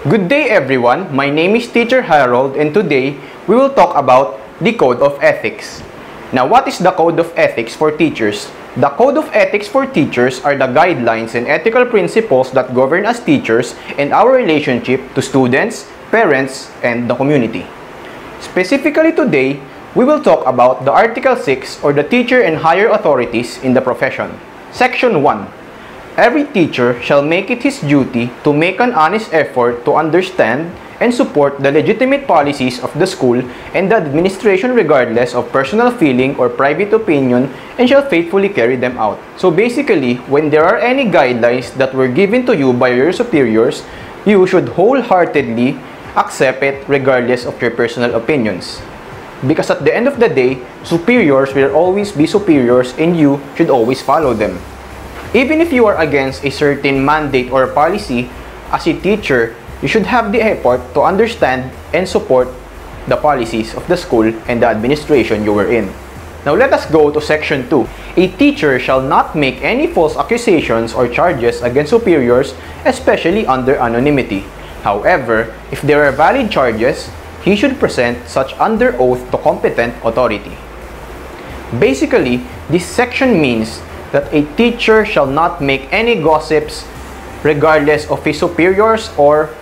Good day everyone, my name is Teacher Harold and today we will talk about the Code of Ethics. Now what is the Code of Ethics for teachers? The Code of Ethics for teachers are the guidelines and ethical principles that govern us teachers and our relationship to students, parents, and the community. Specifically today, we will talk about the Article 6 or the teacher and higher authorities in the profession. Section 1. Every teacher shall make it his duty to make an honest effort to understand and support the legitimate policies of the school and the administration regardless of personal feeling or private opinion and shall faithfully carry them out. So basically, when there are any guidelines that were given to you by your superiors, you should wholeheartedly accept it regardless of your personal opinions. Because at the end of the day, superiors will always be superiors and you should always follow them. Even if you are against a certain mandate or policy, as a teacher, you should have the effort to understand and support the policies of the school and the administration you were in. Now let us go to Section 2. A teacher shall not make any false accusations or charges against superiors, especially under anonymity. However, if there are valid charges, he should present such under oath to competent authority. Basically, this section means that a teacher shall not make any gossips regardless of his superiors or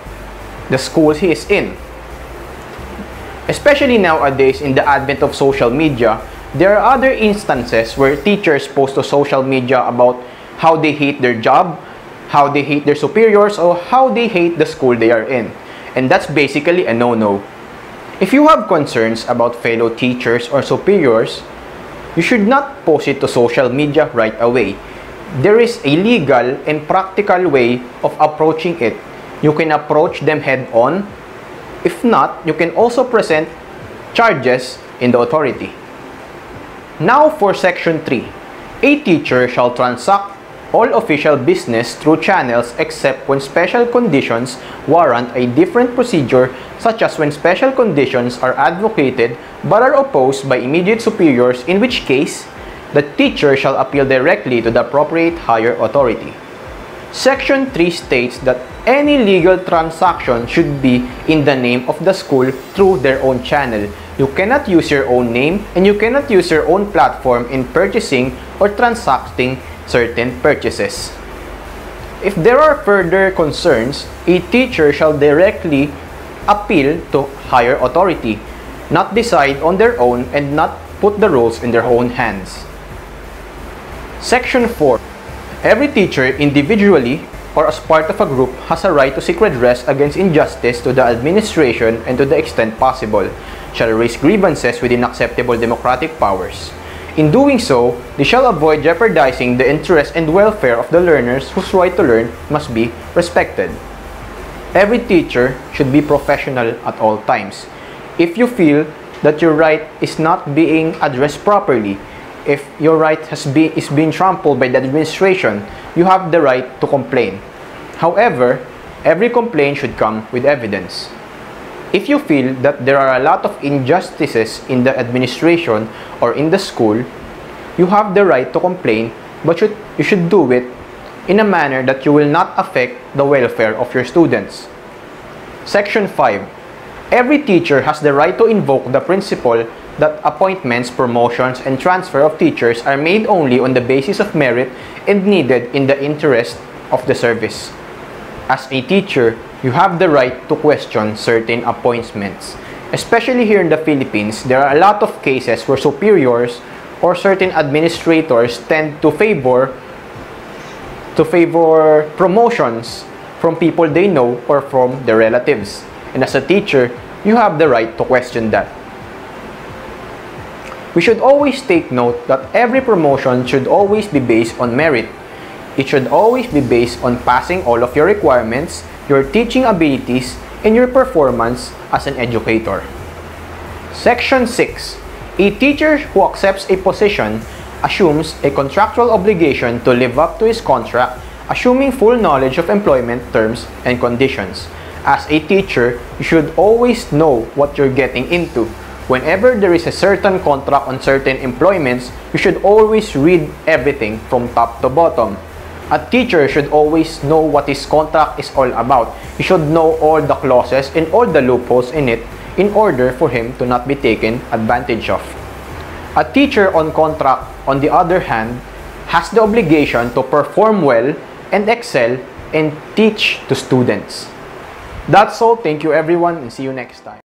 the school he is in. Especially nowadays in the advent of social media, there are other instances where teachers post to social media about how they hate their job, how they hate their superiors, or how they hate the school they are in. And that's basically a no-no. If you have concerns about fellow teachers or superiors, you should not post it to social media right away. There is a legal and practical way of approaching it. You can approach them head-on. If not, you can also present charges in the authority. Now for Section 3. A teacher shall transact all official business through channels except when special conditions warrant a different procedure, such as when special conditions are advocated but are opposed by immediate superiors, in which case, the teacher shall appeal directly to the appropriate higher authority. Section 3 states that any legal transaction should be in the name of the school through their own channel. You cannot use your own name and you cannot use your own platform in purchasing or transacting certain purchases. If there are further concerns, a teacher shall directly appeal to higher authority, not decide on their own and not put the rules in their own hands. Section 4. Every teacher individually or as part of a group has a right to seek redress against injustice to the administration and to the extent possible, shall raise grievances within acceptable democratic powers. In doing so, they shall avoid jeopardizing the interest and welfare of the learners whose right to learn must be respected. Every teacher should be professional at all times. If you feel that your right is not being addressed properly, if your right is being trampled by the administration, you have the right to complain. However, every complaint should come with evidence. If you feel that there are a lot of injustices in the administration or in the school, you have the right to complain, but you should do it in a manner that you will not affect the welfare of your students. Section 5. Every teacher has the right to invoke the principle that appointments, promotions, and transfer of teachers are made only on the basis of merit and needed in the interest of the service. As a teacher, you have the right to question certain appointments. Especially here in the Philippines, there are a lot of cases where superiors or certain administrators tend to favor promotions from people they know or from their relatives. And as a teacher, you have the right to question that. We should always take note that every promotion should always be based on merit. It should always be based on passing all of your requirements, your teaching abilities, and your performance as an educator. Section 6. A teacher who accepts a position assumes a contractual obligation to live up to his contract, assuming full knowledge of employment terms and conditions. As a teacher, you should always know what you're getting into. Whenever there is a certain contract on certain employments, you should always read everything from top to bottom. A teacher should always know what his contract is all about. He should know all the clauses and all the loopholes in it in order for him to not be taken advantage of. A teacher on contract, on the other hand, has the obligation to perform well and excel and teach to students. That's all. Thank you everyone and see you next time.